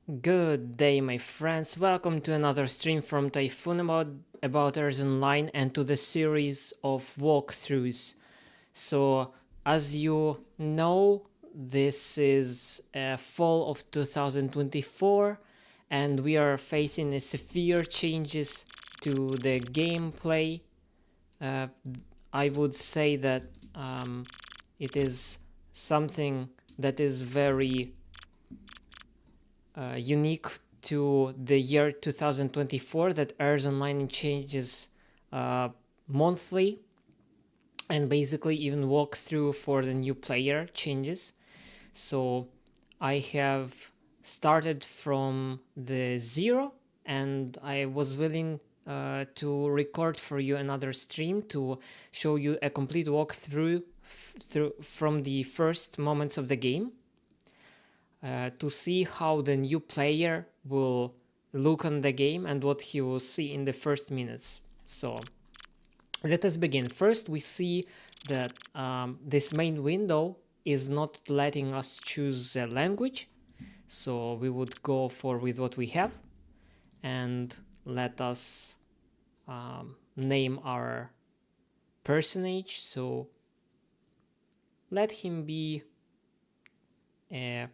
Good day, my friends. Welcome to another stream from Typhoon about ERZ Online and to the series of walkthroughs. So, as you know, this is fall of 2024, and we are facing a severe changes to the gameplay. I would say that it is something that is very unique to the year 2024, that ERZ Online changes monthly, and basically even walkthrough for the new player changes. So I have started from the zero, and I was willing to record for you another stream to show you a complete walkthrough from the first moments of the game, to see how the new player will look on the game and what he will see in the first minutes. So let us begin. First, we see that this main window is not letting us choose a language, so we would go for with what we have, and let us name our personage. So let him be a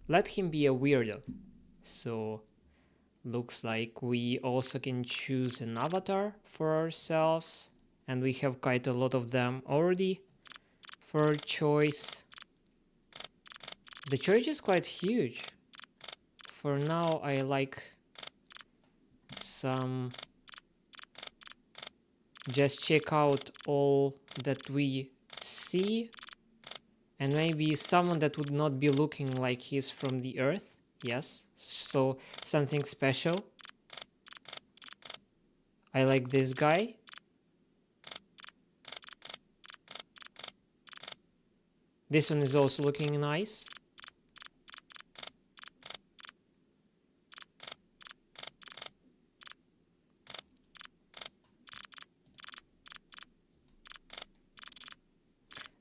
weirdo. So looks like we also can choose an avatar for ourselves, and we have quite a lot of them already for our choice. The choice is quite huge. For now, I like some. Just check out all that we see, and maybe someone that would not be looking like he's from the Earth. Yes, so something special. I like this guy. This one is also looking nice.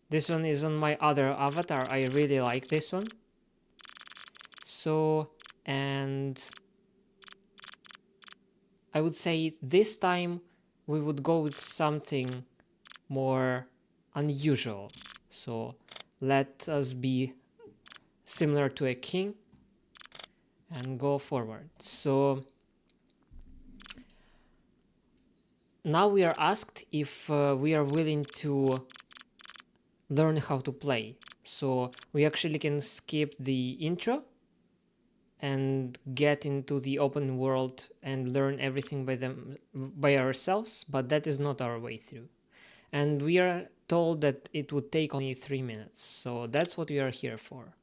This one is on my other avatar. I really like this one. So, and I would say this time we would go with something more unusual. So let us be similar to a king and go forward. So now we are asked if we are willing to learn how to play. So we actually can skip the intro and get into the open world and learn everything by ourselves, but that is not our way through. And we are told that it would take only 3 minutes, so that's what we are here for.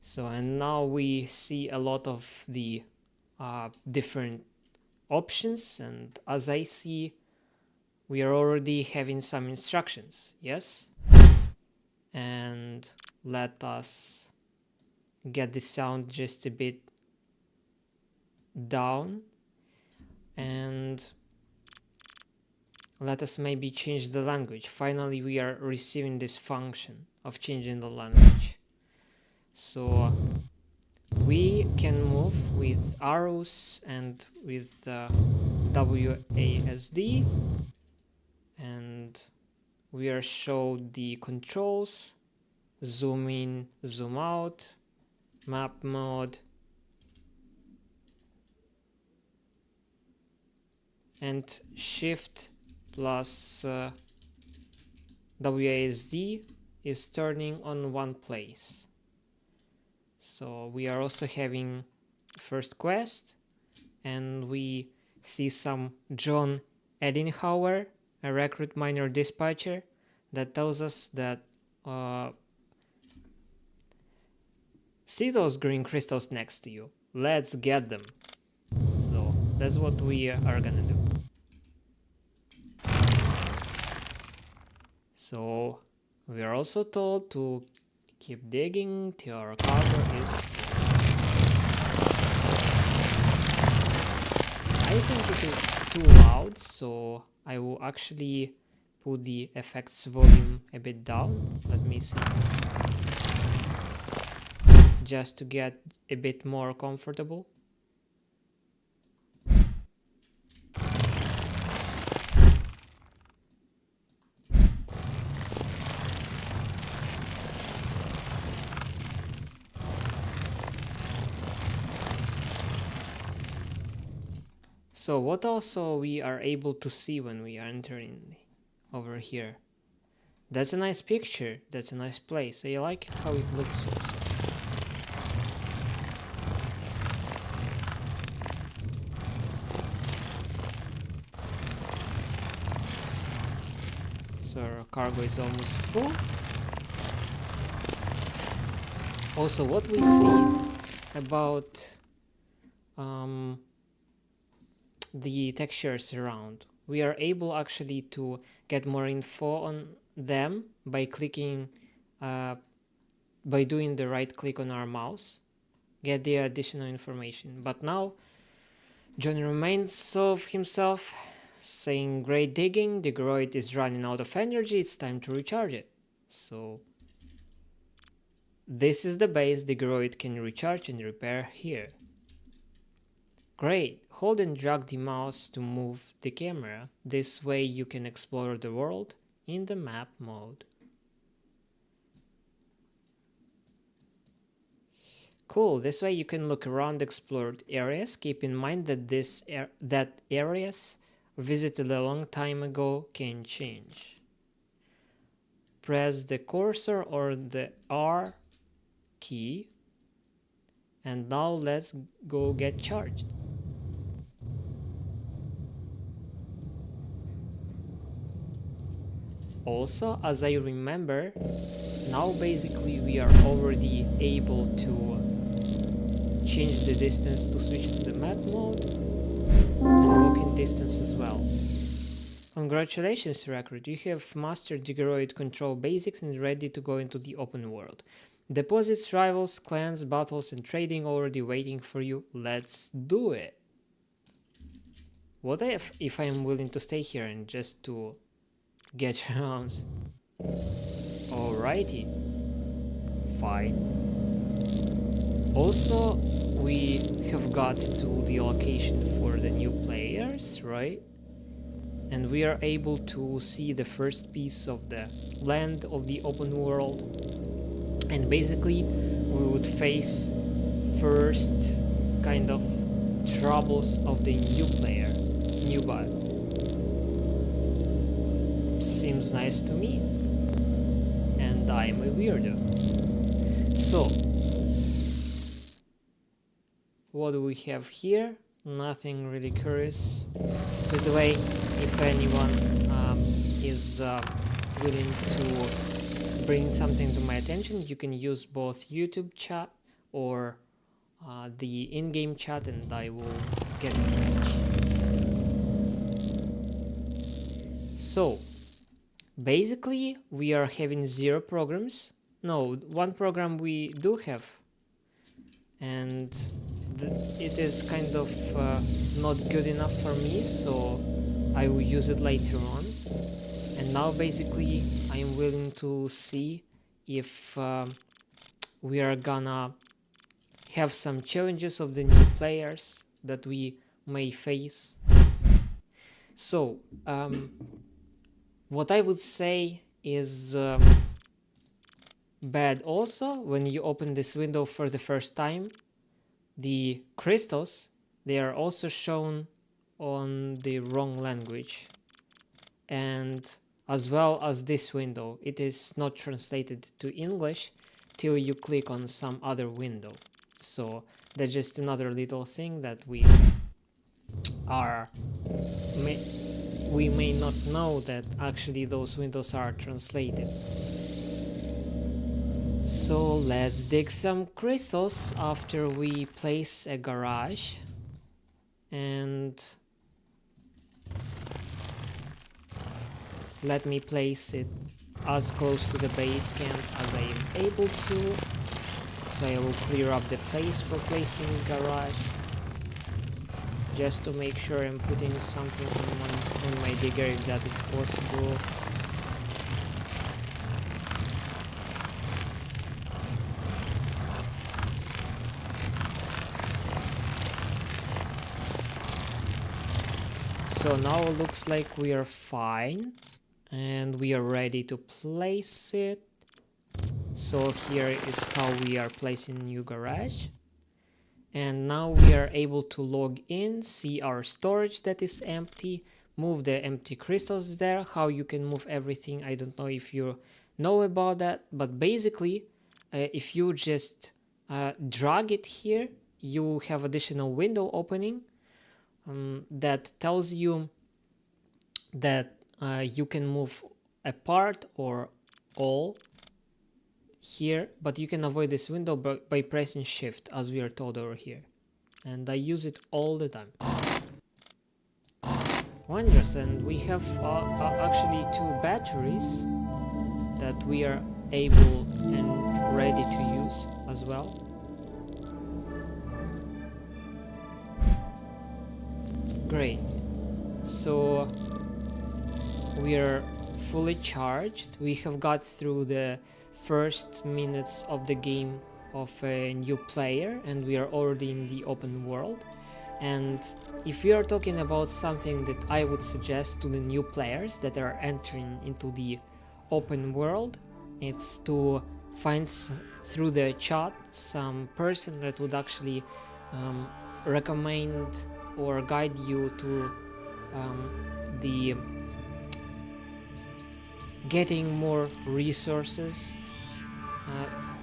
So, and now we see a lot of the different options, and as I see, we are already having some instructions. Yes, and let us get the sound just a bit down, and let us maybe change the language. Finally, we are receiving this function of changing the language. So we can move with arrows and with WASD, and we are showed the controls: zoom in, zoom out, map mode, and shift plus WASD is turning on one place. So we are also having first quest, and we see some John Edinhauer, a recruit minor dispatcher, that tells us that see those green crystals next to you, let's get them. So that's what we are gonna do. So we are also told to keep digging till our cargo is full. I think it is too loud, so I will actually put the effects volume a bit down. Let me see. Just to get a bit more comfortable. So what also we are able to see when we are entering over here? That's a nice picture. That's a nice place. I like how it looks also. So our cargo is almost full. Also, what we see about the textures around, we are able actually to get more info on them by clicking, by doing the right click on our mouse, get the additional information. But now John reminds of himself, saying, "Great digging, the Groid is running out of energy, it's time to recharge it." So this is the base the Groid can recharge and repair here. Great, hold and drag the mouse to move the camera. This way you can explore the world in the map mode. Cool, this way you can look around explored areas. Keep in mind that that areas visited a long time ago can change. Press the cursor or the R key, and now let's go get charged. Also, as I remember, now basically we are already able to change the distance to switch to the map mode and walking distance as well. Congratulations, Recruit, you have mastered the Groid control basics and ready to go into the open world. Deposits, rivals, clans, battles and trading already waiting for you. Let's do it! What if I am willing to stay here and just to get around? Alrighty. Fine. Also, we have got to the location for the new players, right? And we are able to see the first piece of the land of the open world. And basically, we would face first kind of troubles of the new player, new bot. Seems nice to me. And I'm a weirdo. So, what do we have here? Nothing really curious. By the way, if anyone is willing to bring something to my attention, you can use both YouTube chat or the in-game chat, and I will get in touch. So, basically, we are having 0 programs. No, 1 program we do have. And it is kind of not good enough for me, so I will use it later on. And now basically I am willing to see if we are gonna have some challenges of the new players that we may face. So what I would say is bad also when you open this window for the first time. The crystals, they are also shown on the wrong language, and as well as this window, it is not translated to English till you click on some other window. So that's just another little thing that we may not know that actually those windows are translated. So let's dig some crystals after we place a garage, and let me place it as close to the base camp as I am able to. So I will clear up the place for placing garage, just to make sure I'm putting something on my digger if that is possible. So now it looks like we are fine and we are ready to place it. So here is how we are placing new garage. And now we are able to log in, see our storage that is empty, move the empty crystals there. How you can move everything, I don't know if you know about that, but basically if you just drag it here, you have additional window opening that tells you that you can move a part or all here, but you can avoid this window by pressing shift, as we are told over here, and I use it all the time. Wondrous. And we have actually 2 batteries that we are able and ready to use as well. Great. So we are fully charged. We have got through the first minutes of the game of a new player and we are already in the open world. And if we are talking about something that I would suggest to the new players that are entering into the open world, it's to find through the chat some person that would actually recommend or guide you to the getting more resources,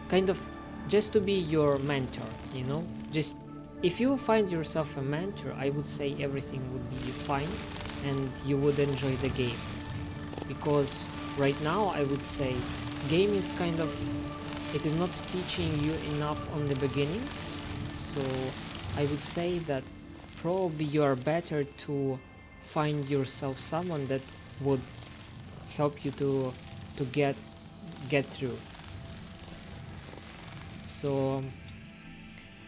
kind of just to be your mentor, you know. Just if you find yourself a mentor, I would say everything would be fine and you would enjoy the game, because right now I would say game is kind of, it is not teaching you enough on the beginnings. So I would say that probably you are better to find yourself someone that would help you to get through. So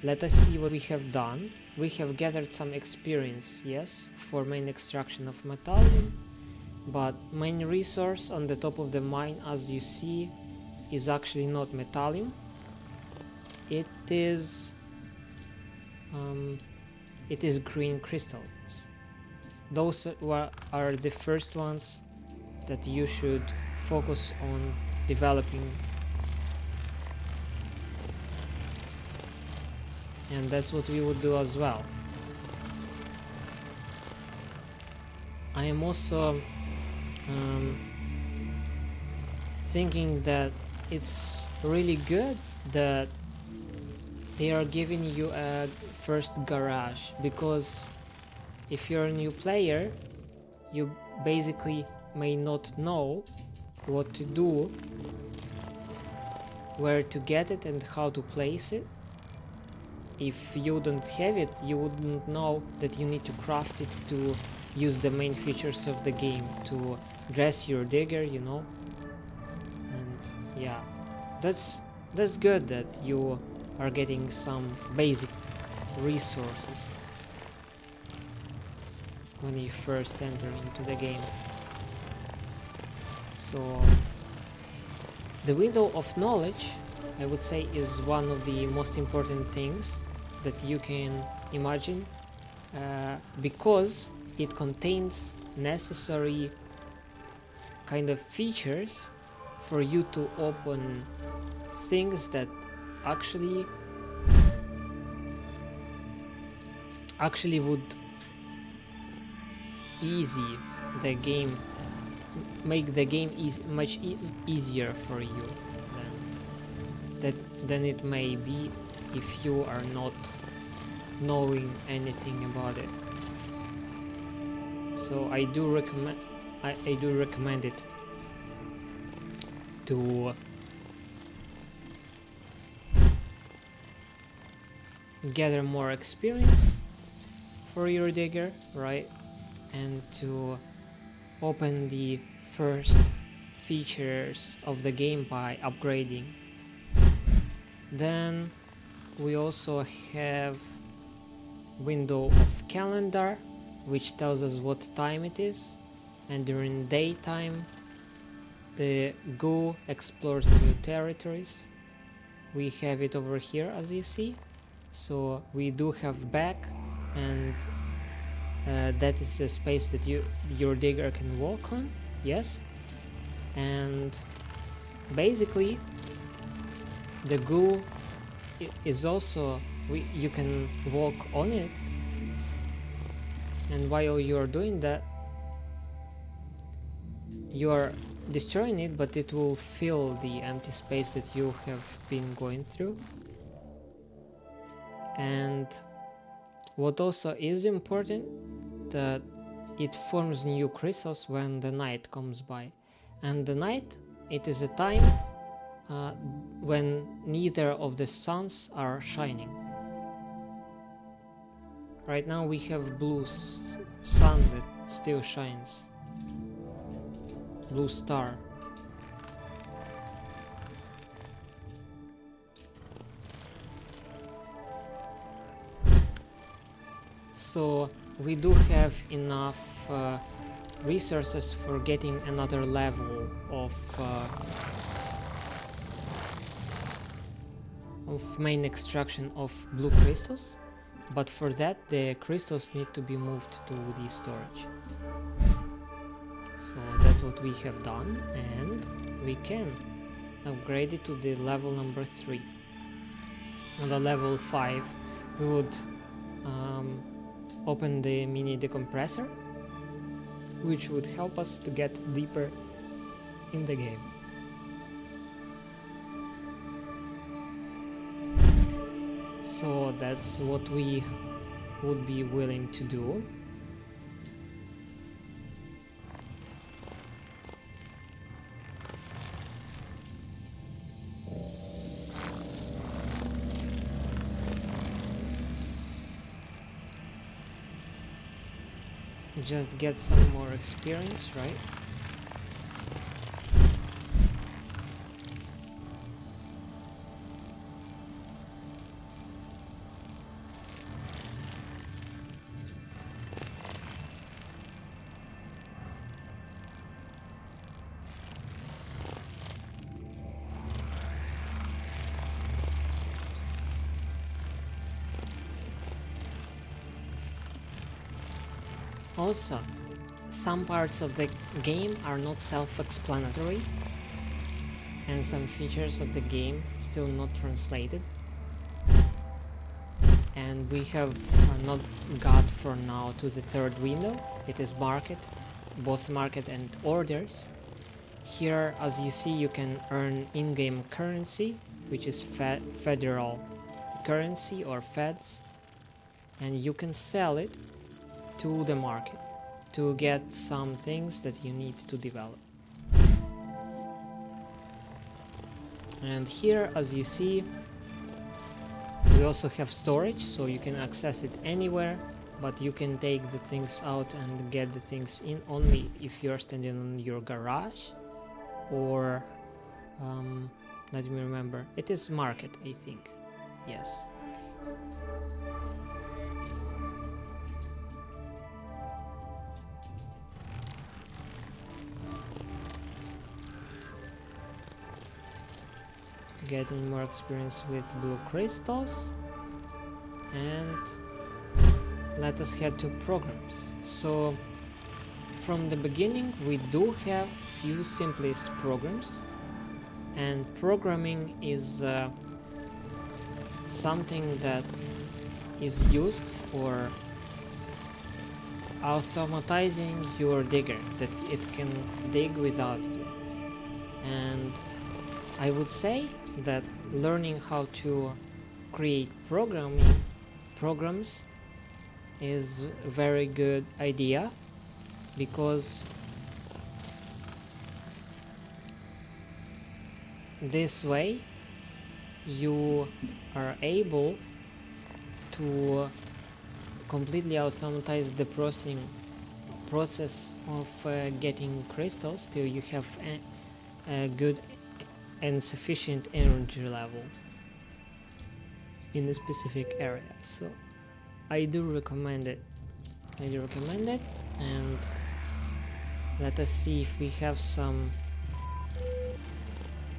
let us see what we have done. We have gathered some experience, yes, for main extraction of metallium, but main resource on the top of the mine, as you see, is actually not metallium. It is green crystals. Those are the first ones that you should focus on developing, and that's what we would do as well. I am also thinking that it's really good that they are giving you a first garage, because if you're a new player, you basically may not know what to do, where to get it and how to place it. If you don't have it, you wouldn't know that you need to craft it to use the main features of the game, to dress your digger, you know. And yeah, that's good that you are getting some basic resources when you first enter into the game. So the window of knowledge, I would say, is one of the most important things that you can imagine, because it contains necessary kind of features for you to open things that actually would make the game much easier for you than it may be if you are not knowing anything about it. So I do recommend it to gather more experience for your digger, right? And to open the first features of the game by upgrading. Then we also have window of calendar, which tells us what time it is, and during daytime the goo explores new territories. We have it over here, as you see. So we do have back, and that is a space that your digger can walk on. Yes. And basically the goo is also, you can walk on it, and while you're doing that you're destroying it, but it will fill the empty space that you have been going through. And what also is important, that it forms new crystals when the night comes by, and the night, it is a time when neither of the suns are shining. Right now we have blue sun that still shines, blue star. So we do have enough resources for getting another level of main extraction of blue crystals, but for that the crystals need to be moved to the storage. So that's what we have done, and we can upgrade it to the level number 3. On the level 5 we would open the mini decompressor, which would help us to get deeper in the game. So that's what we would be willing to do. Just get some more experience, right? Also, some parts of the game are not self-explanatory, and some features of the game still not translated. And we have not got for now to the third window. It is market, both market and orders. Here, as you see, you can earn in-game currency, which is federal currency or feds, and you can sell it to the market to get some things that you need to develop. And here, as you see, we also have storage, so you can access it anywhere, but you can take the things out and get the things in only if you're standing on your garage, or let me remember, it is market, I think. Yes. Getting more experience with blue crystals, and let us head to programs. So from the beginning we do have few simplest programs, and programming is something that is used for automatizing your digger, that it can dig without you. And I would say that learning how to create programs is a very good idea, because this way you are able to completely automatize the process of getting crystals till you have a good and sufficient energy level in a specific area. So I do recommend it. And let us see if we have some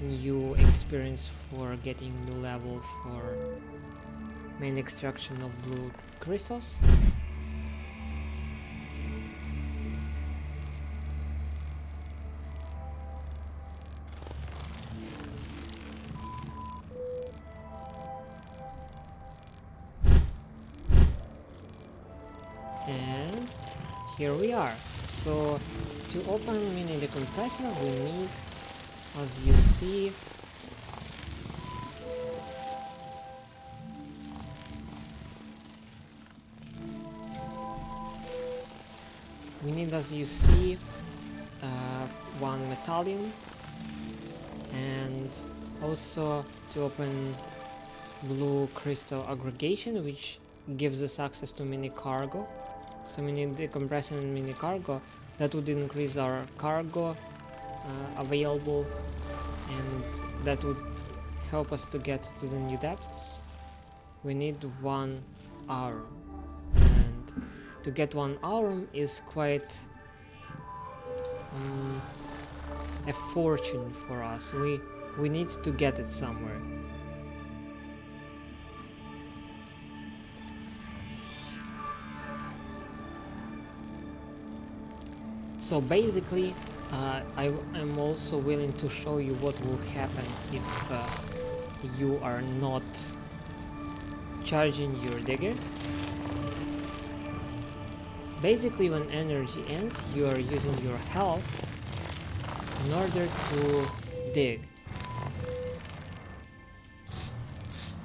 new experience for getting new level for main extraction of blue crystals. And here we are. So to open mini decompressor we need, as you see, one medallion, and also to open blue crystal aggregation, which gives us access to mini cargo. So mini decompression and mini cargo, that would increase our cargo available, and that would help us to get to the new depths. We need 1 hour, and to get 1 hour is quite a fortune for us. We need to get it somewhere. So basically, I'm also willing to show you what will happen if you are not charging your digger. Basically, when energy ends, you are using your health in order to dig.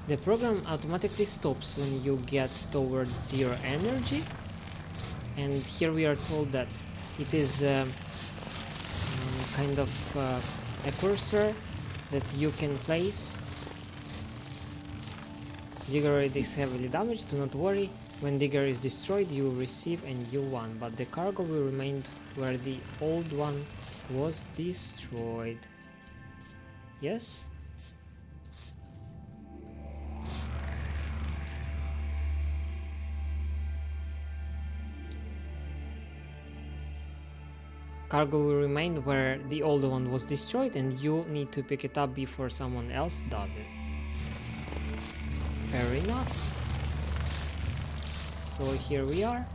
The program automatically stops when you get towards 0 energy, and here we are told that it is kind of a cursor that you can place. Digger is heavily damaged, do not worry. When Digger is destroyed, you will receive a new one, but the cargo will remain where the old one was destroyed. Yes? Cargo will remain where the old one was destroyed, and you need to pick it up before someone else does it. Fair enough. So here we are.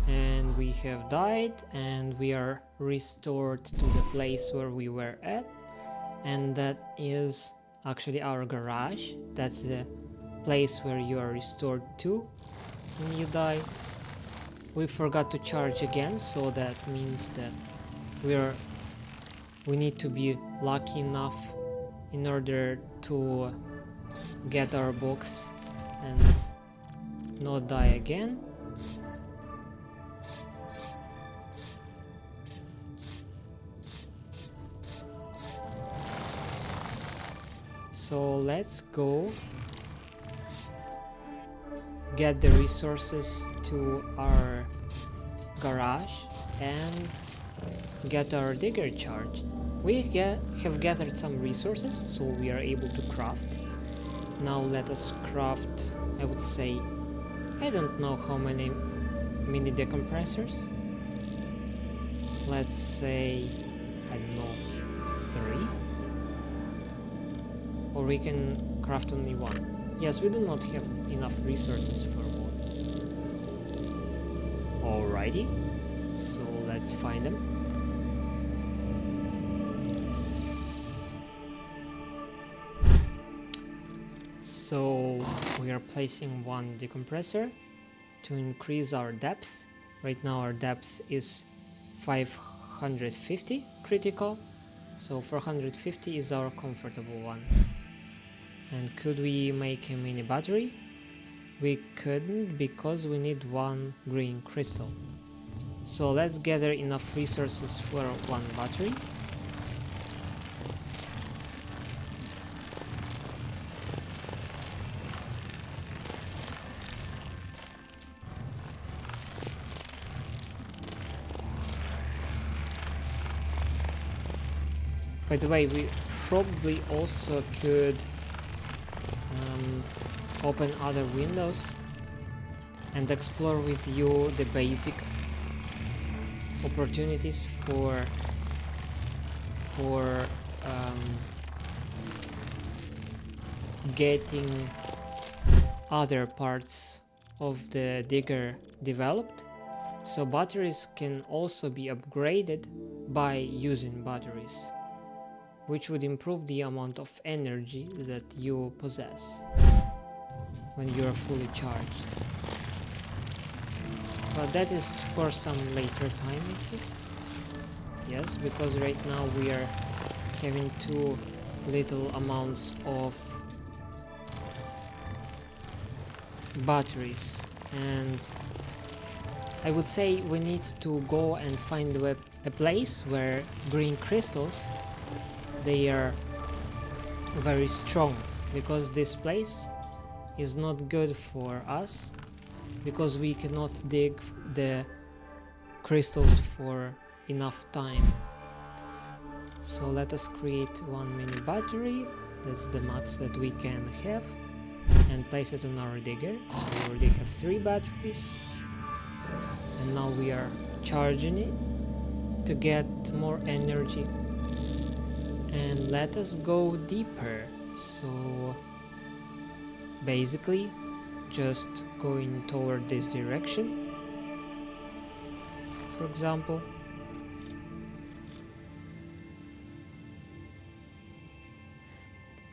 And we have died, and we are restored to the place where we were at. And that is actually our garage. That's the place where you are restored to when you die. We forgot to charge again, so that means that we need to be lucky enough in order to get our box and not die again. So let's go get the resources to our garage and get our digger charged. We have gathered some resources, so we are able to craft. Now let us craft, I would say, I don't know how many mini decompressors. Let's say, I don't know, 3? Or we can craft only 1. Yes, we do not have enough resources for 1. Alrighty, so let's find them. So we are placing 1 decompressor to increase our depth. Right now our depth is 550 critical, so 450 is our comfortable one. And could we make a mini battery? We couldn't, because we need 1 green crystal. So let's gather enough resources for 1 battery. By the way, we probably also could open other windows and explore with you the basic opportunities for getting other parts of the digger developed. So batteries can also be upgraded by using batteries, which would improve the amount of energy that you possess when you are fully charged. But that is for some later time, I think. Yes, because right now we are having too little amounts of batteries, and I would say we need to go and find a place where green crystals, they are very strong, because this place is not good for us because we cannot dig the crystals for enough time. So let us create one mini battery, that's the max that we can have, and place it on our digger. So we already have 3 batteries, and now we are charging it to get more energy. And let us go deeper. So basically just going toward this direction, for example.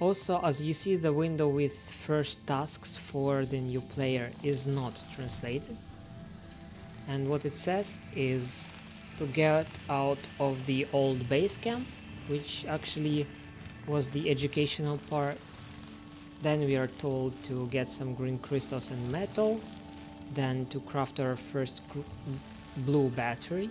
Also, as you see, the window with first tasks for the new player is not translated, and what it says is to get out of the old base camp, which actually was the educational part. Then we are told to get some green crystals and metal, then to craft our first blue battery,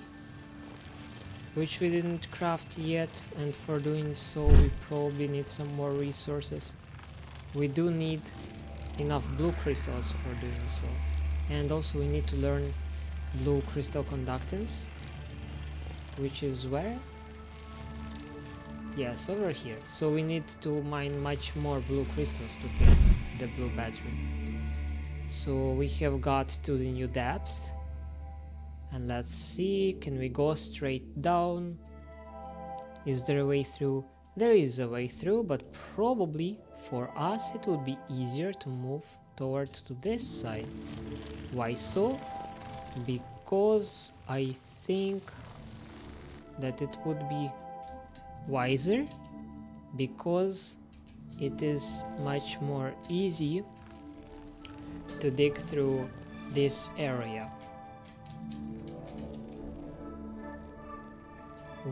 which we didn't craft yet, and for doing so we probably need some more resources. We do need enough blue crystals for doing so, and also we need to learn blue crystal conductance, which is where? Yes, over here. So we need to mine much more blue crystals to get the blue battery. So we have got to the new depth, and let's see, can we go straight down? Is there a way through? There is a way through, but probably for us it would be easier to move towards to this side. Why so? Because I think that it would be wiser, because it is much more easy to dig through this area.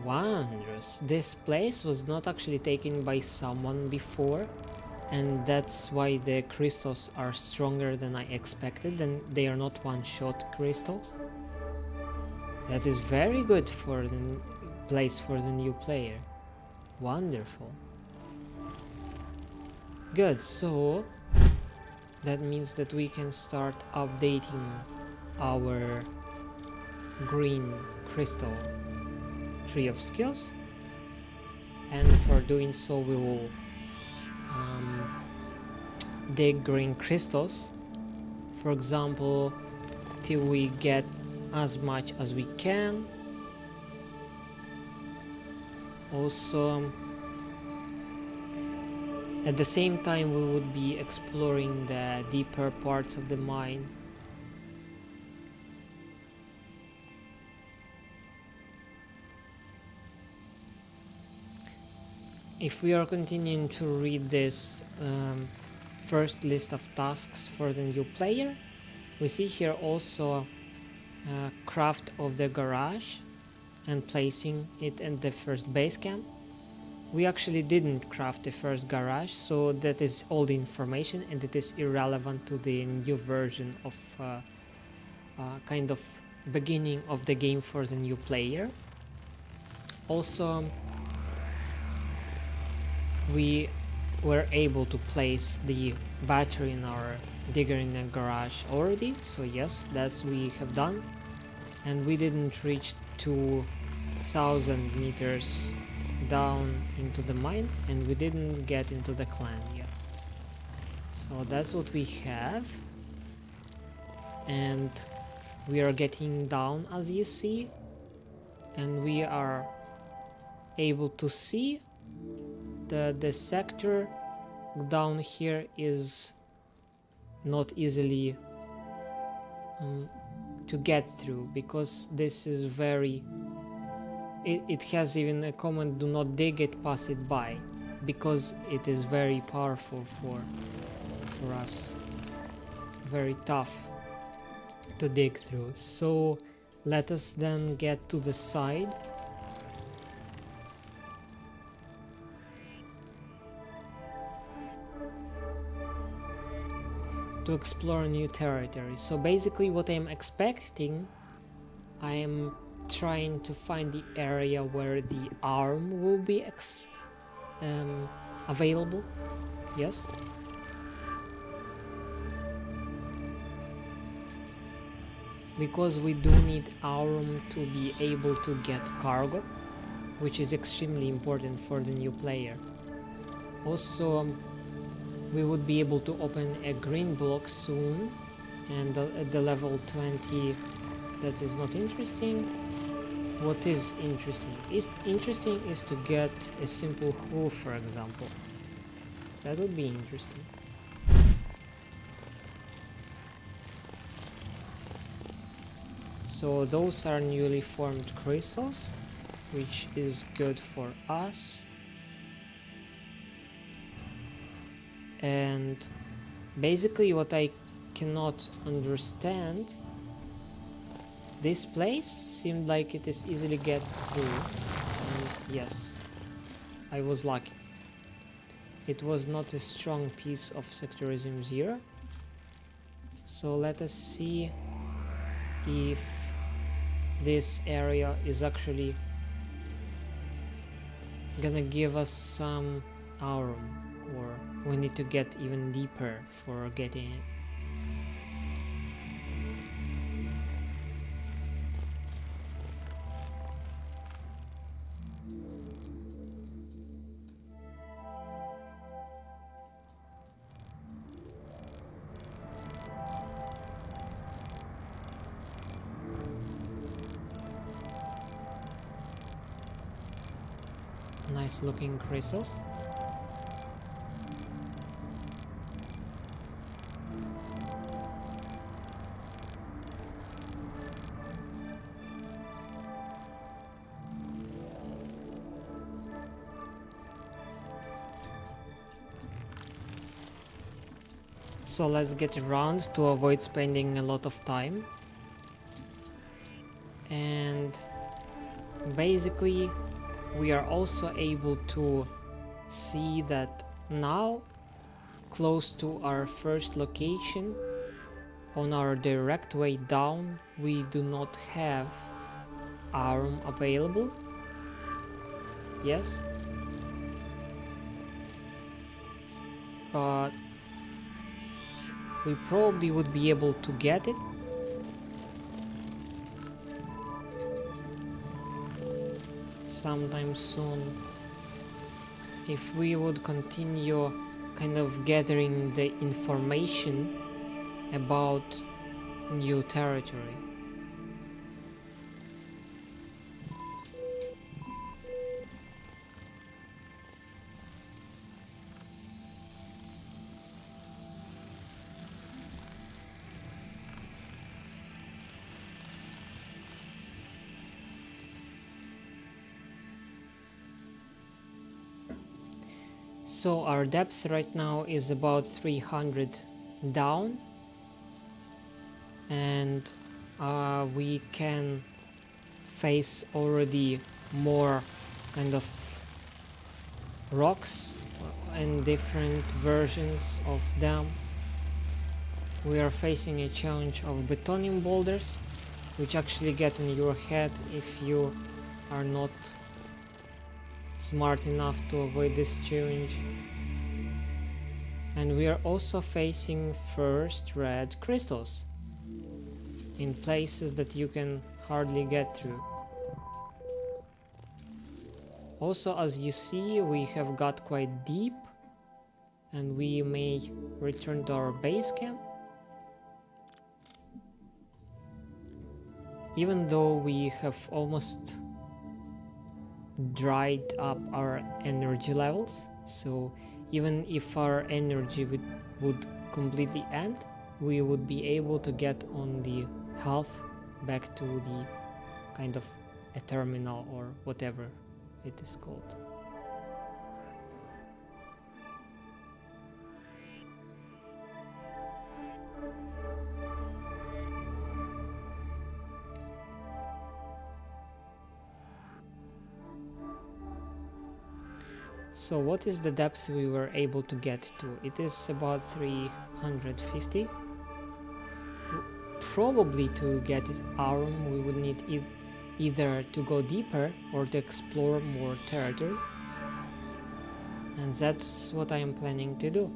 Wondrous. This place was not actually taken by someone before, and that's why the crystals are stronger than I expected, and they are not one-shot crystals. That is very good for the place for the new player. Wonderful. Good, so that means that we can start updating our green crystal tree of skills, and for doing so we will dig green crystals, for example, till we get as much as we can. Also, at the same time we would be exploring the deeper parts of the mine. If we are continuing to read this first list of tasks for the new player, we see here also craft of the garage and placing it in the first base camp. We actually didn't craft the first garage, so that is all the information, and it is irrelevant to the new version of kind of beginning of the game for the new player. Also, we were able to place the battery in our digger in the garage already, so yes, that's we have done, and we didn't reach 2000 meters down into the mine, and we didn't get into the clan yet. So that's what we have, and we are getting down, as you see, and we are able to see the sector down here is not easily to get through, because this is very it has even a comment, do not dig it, pass it by, because it is very powerful for us, very tough to dig through. So let us then get to the side. To explore new territory. So basically what I'm expecting, I am trying to find the area where the arm will be available. Yes. Because we do need arm to be able to get cargo, which is extremely important for the new player. Also, we would be able to open a green block soon, and at the level 20 that is not interesting. What is interesting is to get a simple hoof, for example. That would be interesting. So those are newly formed crystals, which is good for us. And basically what I cannot understand, this place seemed like it is easily get through, and yes, I was lucky. It was not a strong piece of Sectorism 0. So let us see if this area is actually gonna give us some aurum, or we need to get even deeper for getting it. Nice looking crystals. So let's get around to avoid spending a lot of time. And basically we are also able to see that now, close to our first location, on our direct way down, we do not have aurum available. Yes, but we probably would be able to get it sometime soon if we would continue kind of gathering the information about new territory. So our depth right now is about 300 down, and we can face already more kind of rocks and different versions of them. We are facing a challenge of Betonium boulders, which actually get in your head if you are not smart enough to avoid this challenge. And we are also facing first red crystals in places that you can hardly get through. Also, as you see, we have got quite deep, and we may return to our base camp. Even though we have almost dried up our energy levels, so even if our energy would completely end, we would be able to get on the health back to the kind of a terminal or whatever it is called. So what is the depth we were able to get to? It is about 350. Probably to get it Aurum we would need either to go deeper or to explore more territory. And that's what I am planning to do.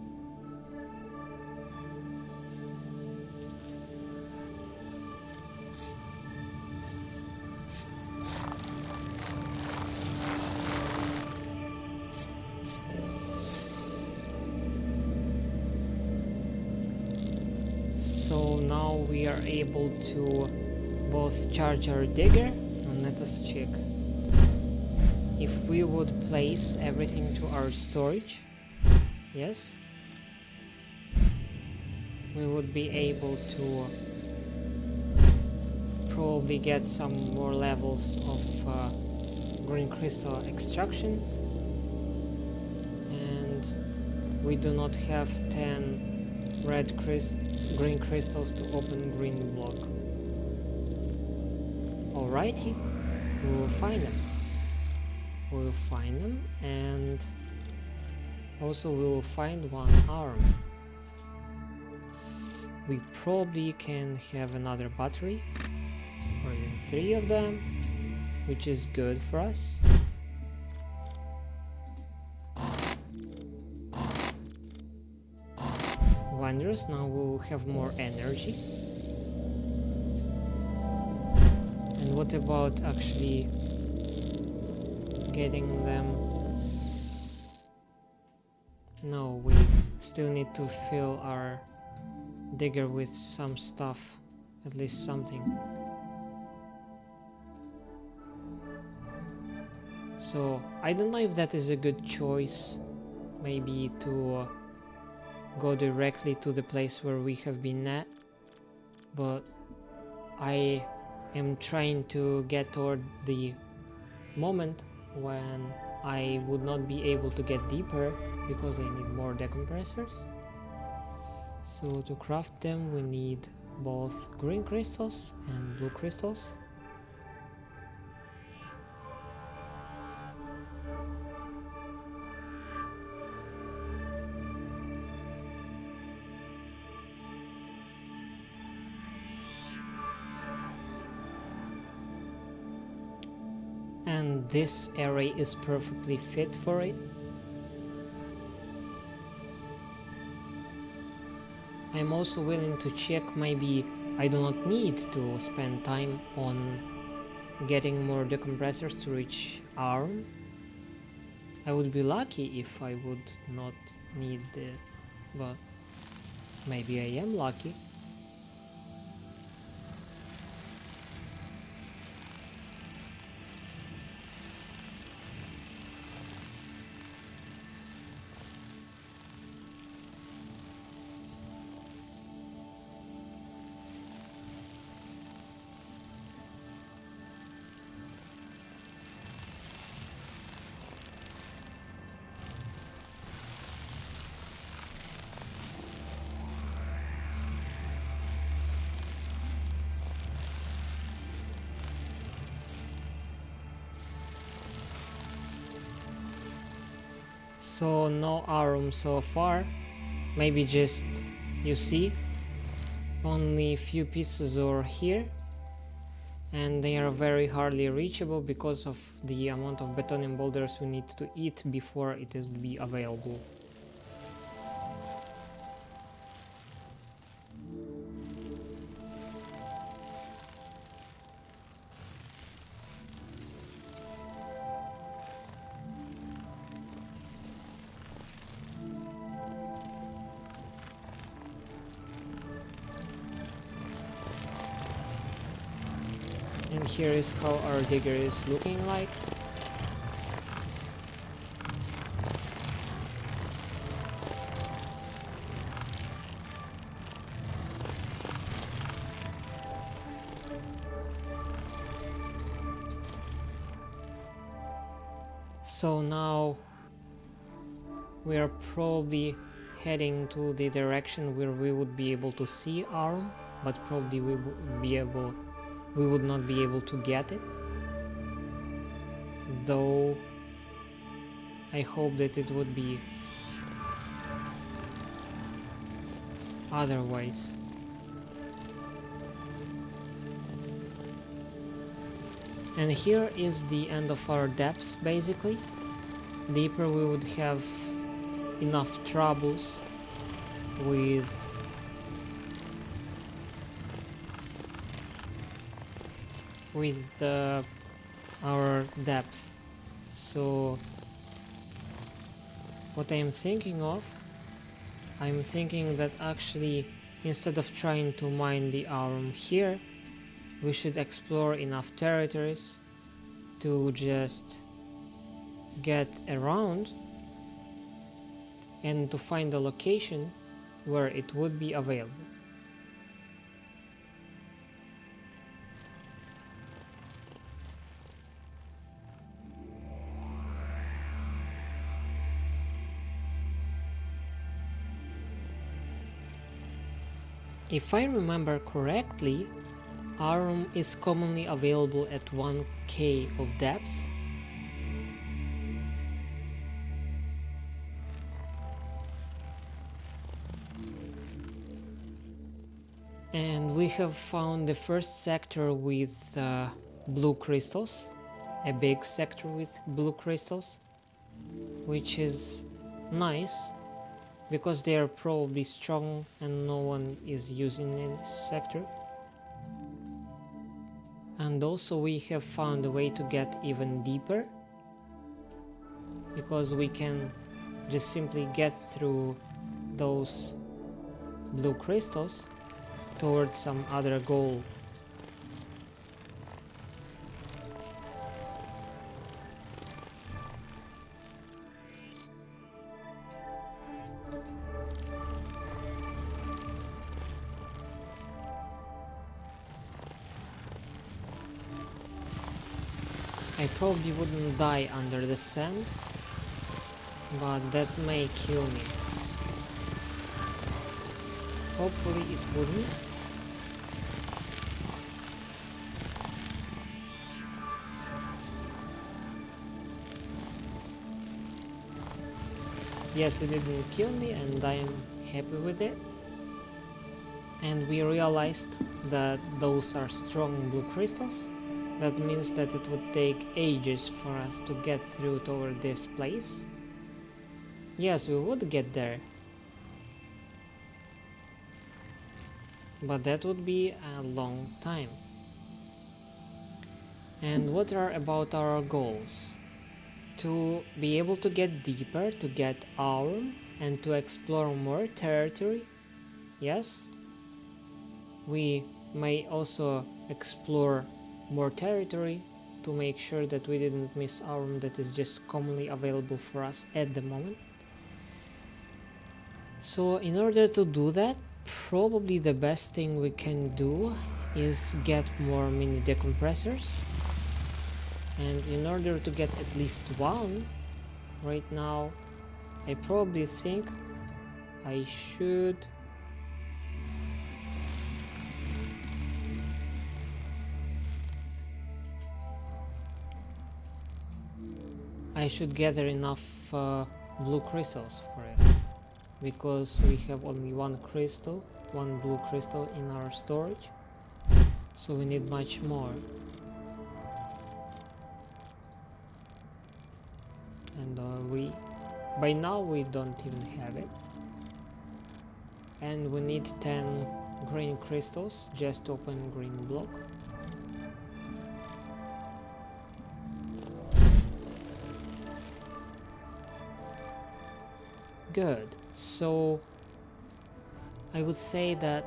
So now we are able to both charge our digger, and let us check. If we would place everything to our storage, yes, we would be able to probably get some more levels of green crystal extraction, and we do not have 10 green crystals to open green block. Alrighty, we will find them. We will find them, and also we will find one arm. We probably can have another battery, or even 3 of them, which is good for us. Wondrous, now we'll have more energy. And what about actually getting them? No, we still need to fill our digger with some stuff, at least something. So I don't know if that is a good choice, maybe to go directly to the place where we have been at, but I am trying to get toward the moment when I would not be able to get deeper because I need more decompressors. So to craft them we need both green crystals and blue crystals. And this array is perfectly fit for it. I'm also willing to check, maybe I do not need to spend time on getting more decompressors to reach ARM. I would be lucky if I would not need it, but maybe I am lucky. So no Arum so far, maybe just, you see, only few pieces are here, and they are very hardly reachable because of the amount of Betonium boulders we need to eat before it is be available. here is how our digger is looking like. So now we are probably heading to the direction where we would be able to see Arm, but probably we would not be able to get it. Though I hope that it would be otherwise. And here is the end of our depth, basically. Deeper we would have enough troubles with our depth. So what I'm thinking that actually instead of trying to mine the Aurum here, we should explore enough territories to just get around and to find a location where it would be available. If I remember correctly, Aurum is commonly available at 1k of depth. And we have found the first sector with blue crystals, a big sector with blue crystals, which is nice because they are probably strong and no one is using in this sector. And also we have found a way to get even deeper, because we can just simply get through those blue crystals towards some other goal. I probably wouldn't die under the sand, but that may kill me. Hopefully it wouldn't. Yes, it didn't kill me and I am happy with it. And we realized that those are strong blue crystals. That means that it would take ages for us to get through toward this place. Yes, we would get there. But that would be a long time. And what are about our goals? To be able to get deeper, to get Aurum, and to explore more territory. Yes. We may also explore more territory to make sure that we didn't miss Aurum that is just commonly available for us at the moment. So in order to do that, probably the best thing we can do is get more mini decompressors. And in order to get at least one, right now, I probably think I should gather enough blue crystals for it, because we have only one blue crystal in our storage, so we need much more. And by now we don't even have it, and we need 10 green crystals just to open green block. Good. So I would say that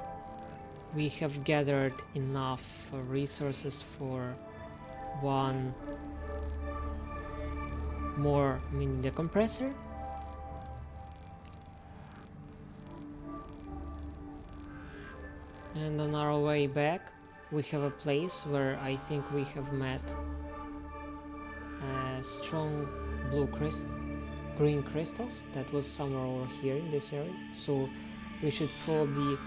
we have gathered enough resources for one more mini decompressor. And on our way back we have a place where I think we have met strong green crystals that was somewhere over here in this area, so we should probably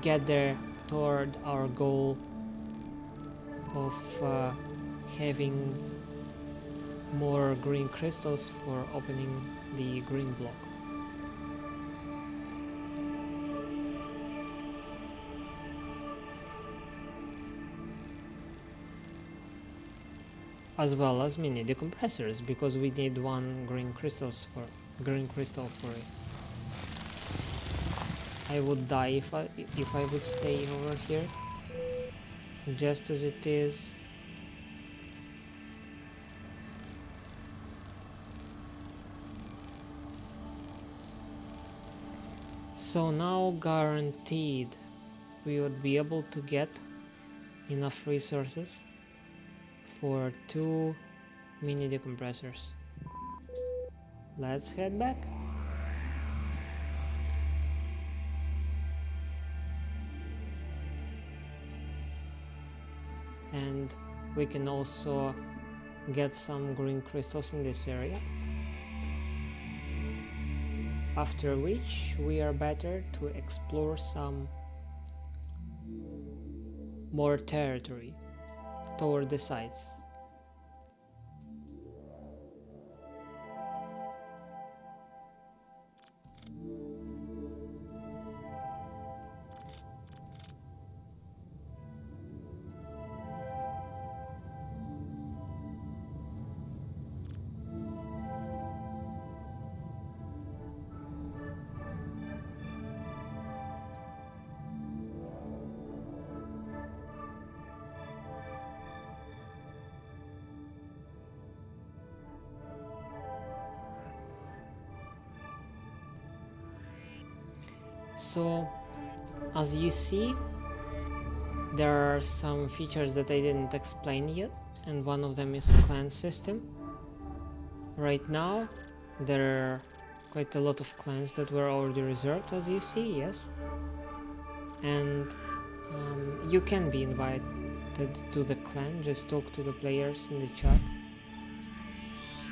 get there toward our goal of having more green crystals for opening the green block. As well as mini decompressors, because we need one green crystal for it. I would die if I would stay over here, just as it is. So now guaranteed we would be able to get enough resources for 2 mini decompressors. Let's head back. And we can also get some green crystals in this area, after which we are better to explore some more territory toward the sides. So, as you see, there are some features that I didn't explain yet, and one of them is clan system. Right now, there are quite a lot of clans that were already reserved, as you see, yes? And you can be invited to the clan, just talk to the players in the chat.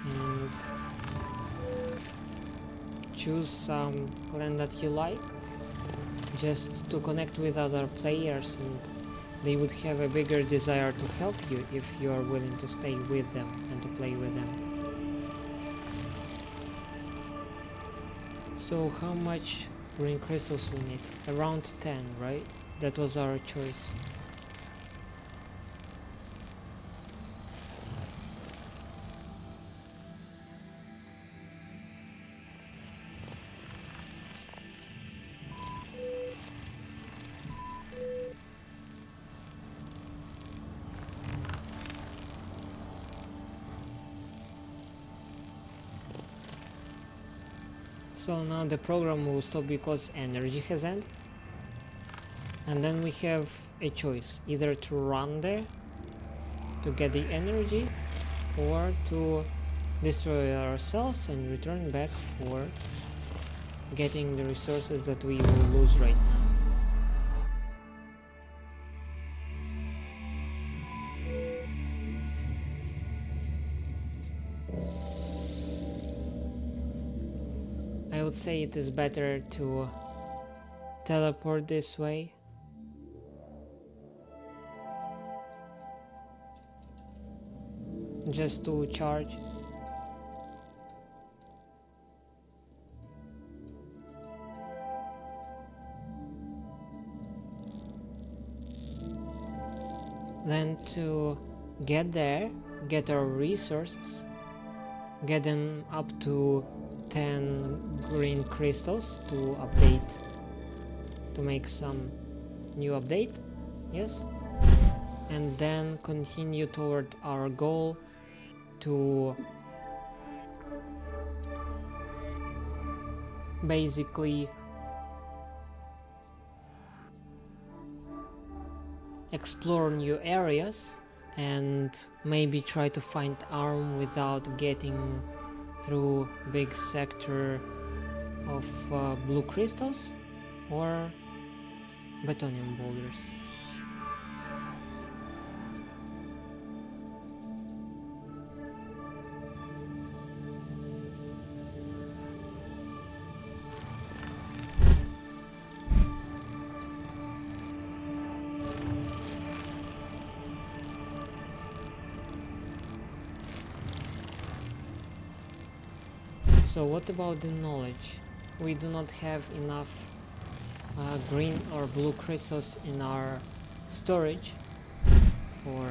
And choose some clan that you like, just to connect with other players, and they would have a bigger desire to help you if you are willing to stay with them and to play with them. So how much green crystals we need? Around 10, right? That was our choice. So now the program will stop because energy has ended, and then we have a choice, either to run there to get the energy or to destroy ourselves and return back for getting the resources that we will lose right now. I would say it is better to teleport this way. Just to charge. Then to get there, get our resources, get them up to 10 green crystals to update, to make some new update, yes, and then continue toward our goal to basically explore new areas and maybe try to find arm without getting through big sector of blue crystals or Bethonium boulders. So what about the knowledge? We do not have enough green or blue crystals in our storage for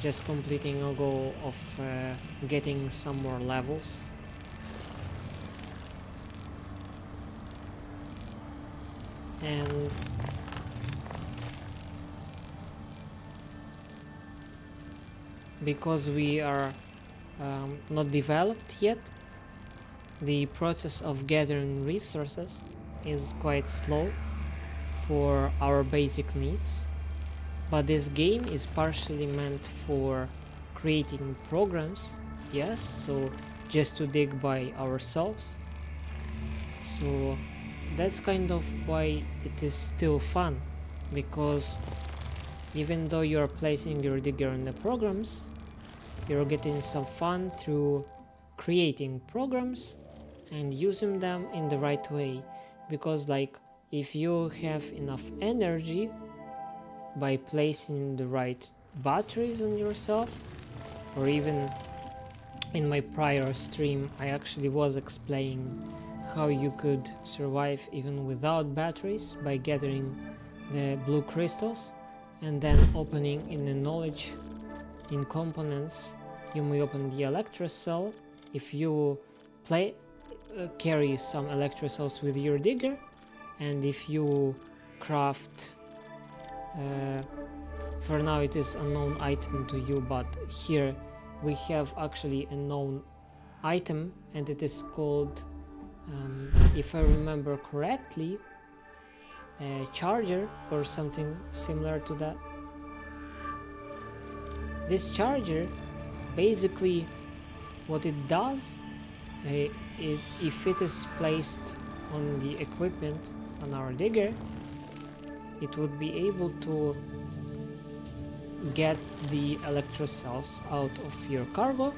just completing a goal of getting some more levels. And because we are not developed yet, the process of gathering resources is quite slow for our basic needs, but this game is partially meant for creating programs, yes, so just to dig by ourselves. So that's kind of why it is still fun, because even though you're placing your digger in the programs, you're getting some fun through creating programs and using them in the right way. Because like if you have enough energy by placing the right batteries on yourself, or even in my prior stream I actually was explaining how you could survive even without batteries by gathering the blue crystals and then opening in the knowledge in components. You may open the electrocell if you carry some electrocells with your digger, and if you craft for now it is a known item to you, but here we have actually a known item, and it is called if I remember correctly, a charger or something similar to that. This charger, basically what it does, if it is placed on the equipment on our digger, it would be able to get the electrocells out of your cargo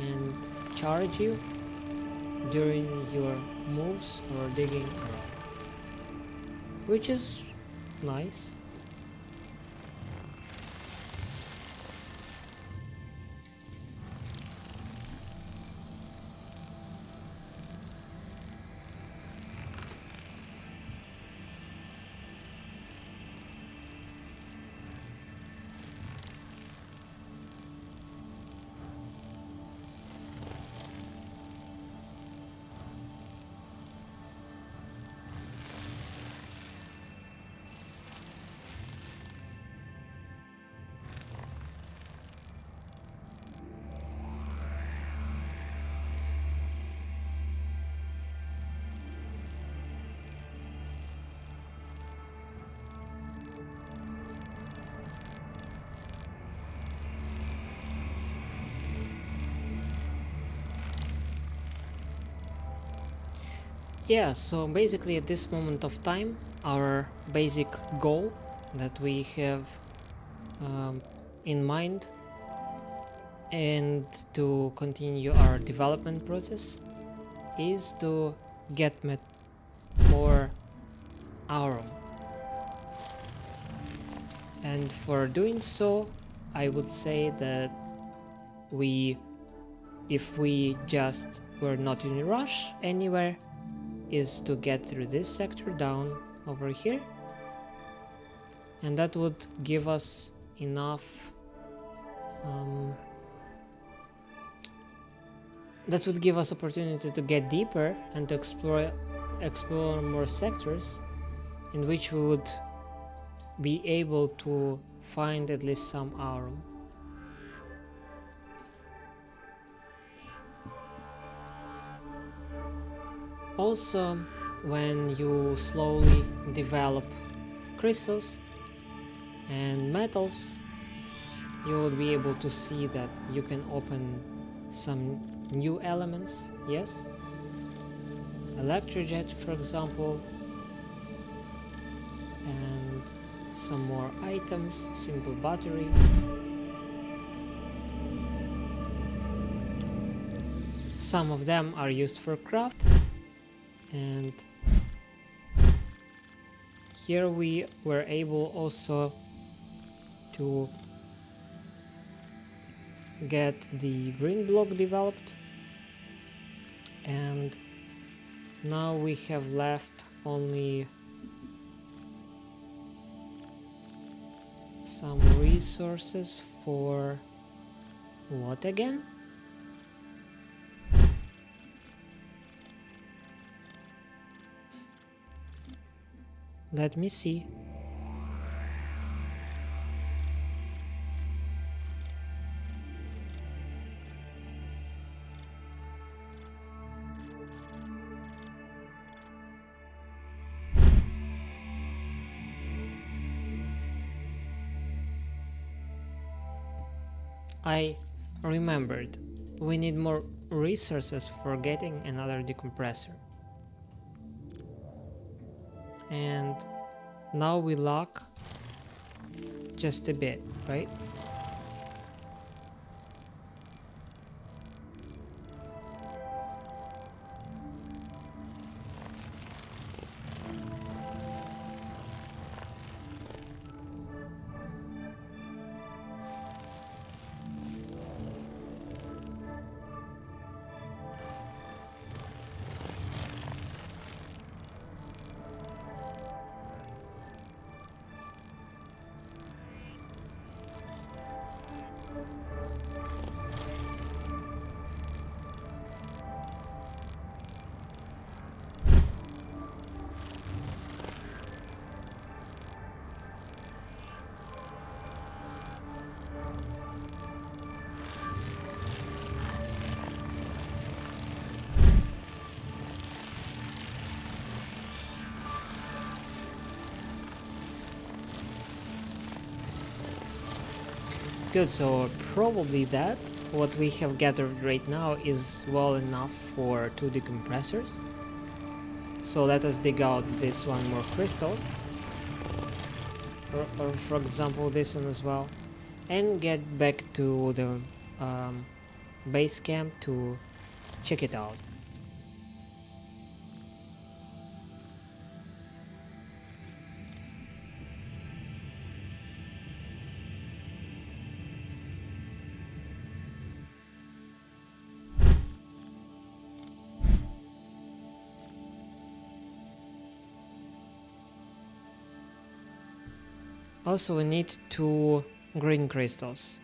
and charge you during your moves or digging around, which is nice. Yeah, so basically at this moment of time, our basic goal that we have in mind and to continue our development process is to get more aurum. And for doing so, I would say that if we just were not in a rush anywhere, is to get through this sector down over here, and that would give us enough that would give us opportunity to get deeper and to explore more sectors in which we would be able to find at least some aurum. Also, when you slowly develop crystals and metals, you will be able to see that you can open some new elements. Yes, electrojet, for example, and some more items, simple battery. Some of them are used for craft, and here we were able also to get the green block developed, and now we have left only some resources for what again? Let me see. I remembered. We need more resources for getting another decompressor. And now we lack just a bit, right? Good, so probably that what we have gathered right now is well enough for 2 decompressors. So let us dig out this one more crystal, or for example this one as well, and get back to the base camp to check it out. Also, we need 2 green crystals.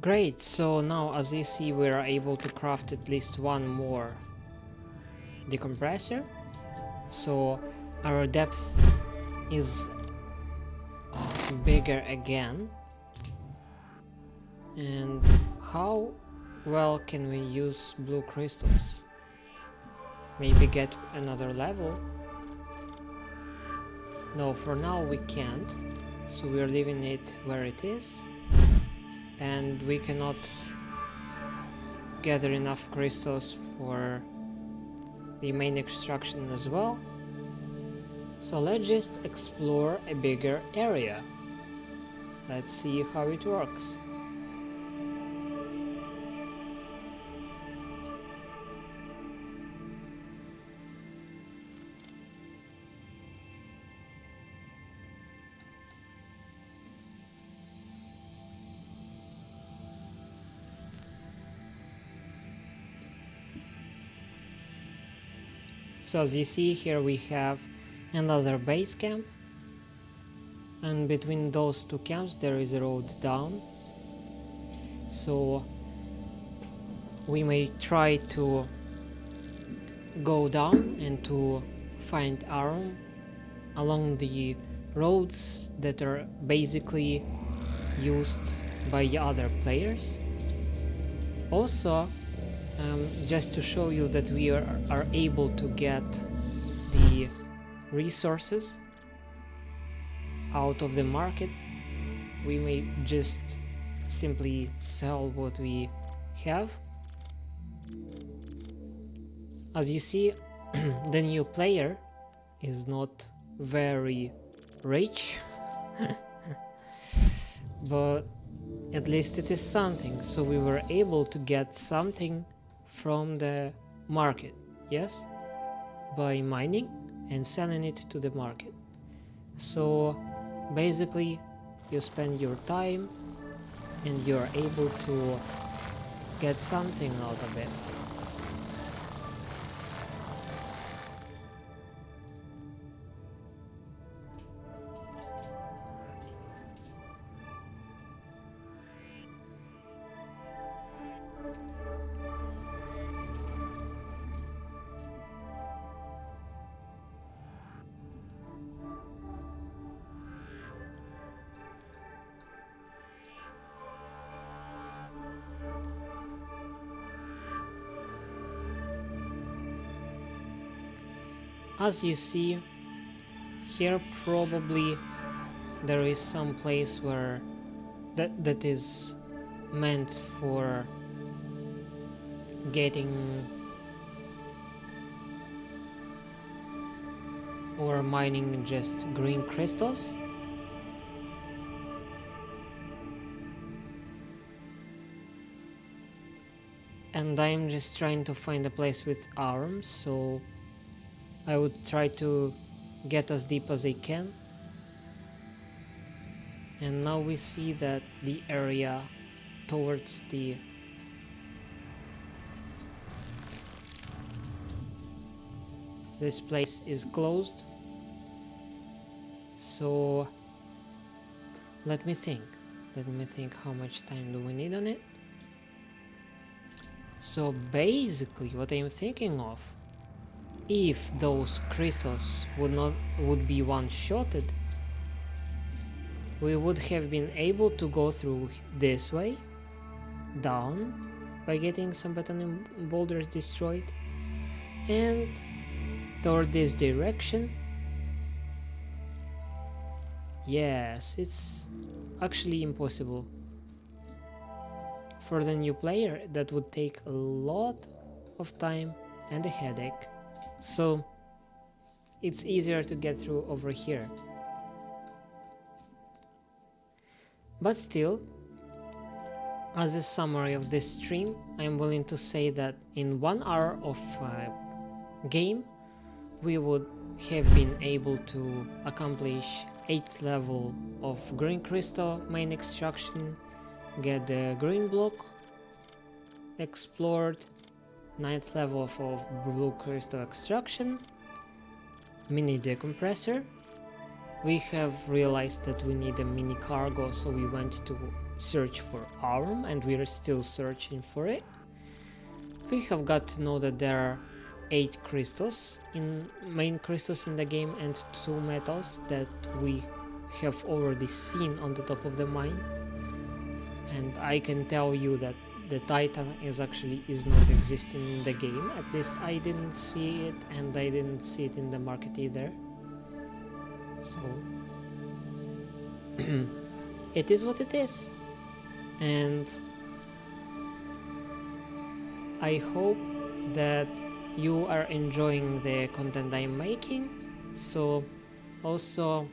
Great, so now as you see we are able to craft at least 1 more decompressor, so our depth is bigger again. And how well can we use blue crystals? Maybe get another level? No, for now we can't, so we are leaving it where it is. And we cannot gather enough crystals for the main extraction as well. So let's just explore a bigger area. Let's see how it works. So as you see here, we have another base camp, and between those two camps there is a road down. So we may try to go down and to find iron along the roads that are basically used by the other players. Also, just to show you that we are able to get the resources out of the market, we may just simply sell what we have. As you see, the new player is not very rich, but at least it is something. So we were able to get something from the market, yes, by mining and selling it to the market. So basically you spend your time and you're able to get something out of it. As you see here, probably there is some place where that is meant for getting or mining just green crystals. And I'm just trying to find a place with arms, so I would try to get as deep as I can. And now we see that the area towards this place is closed. So let me think how much time do we need on it. So basically what I'm thinking of, if those crystals would be one-shotted, we would have been able to go through this way down by getting some bottom boulders destroyed, and toward this direction. Yes, it's actually impossible. For the new player, that would take a lot of time and a headache. So it's easier to get through over here. But still, as a summary of this stream, I'm willing to say that in 1 hour of game, we would have been able to accomplish 8th level of green crystal mine extraction, get the green block explored, 9th level of blue crystal extraction, mini decompressor. We have realized that we need a mini cargo, so we went to search for arm, and we are still searching for it. We have got to know that there are 8 crystals, main crystals in the game, and 2 metals that we have already seen on the top of the mine. And I can tell you that the Titan is not existing in the game. At least I didn't see it, and I didn't see it in the market either. So it is what it is, and I hope that you are enjoying the content I'm making. So also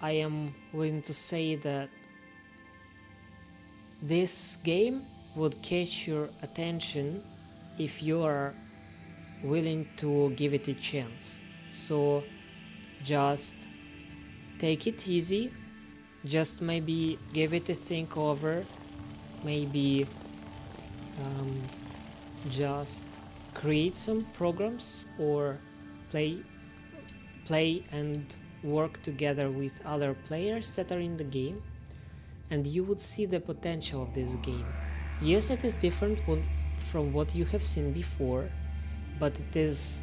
I am willing to say that this game would catch your attention if you are willing to give it a chance. So just take it easy, just maybe give it a think over, maybe just create some programs or play and work together with other players that are in the game, and you would see the potential of this game. Yes, it is different from what you have seen before, but it is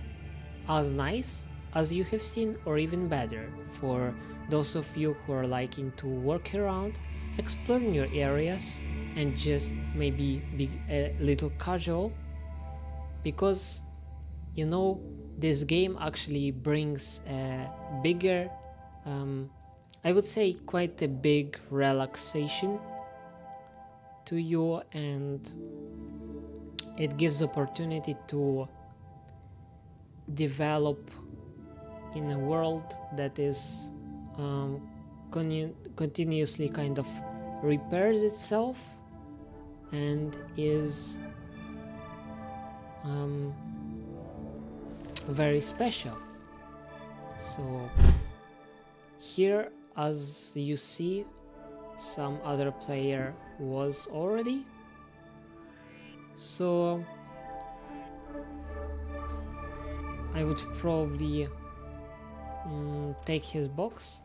as nice as you have seen, or even better, for those of you who are liking to work around, explore new areas, and just maybe be a little casual, because you know this game actually brings a bigger, I would say quite a big relaxation to you, and it gives opportunity to develop in a world that is continuously kind of repairs itself and is very special. So here, as you see, some other player was already, so I would probably take his box,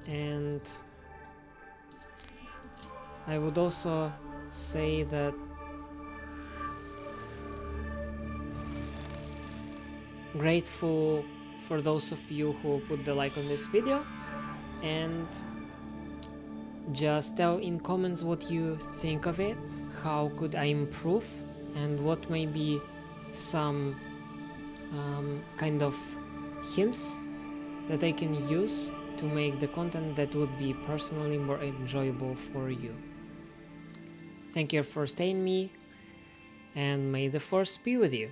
and I would also say that grateful for those of you who put the like on this video, and just tell in comments what you think of it, how could I improve, and what may be some kind of hints that I can use to make the content that would be personally more enjoyable for you. Thank you for staying me, and may the force be with you.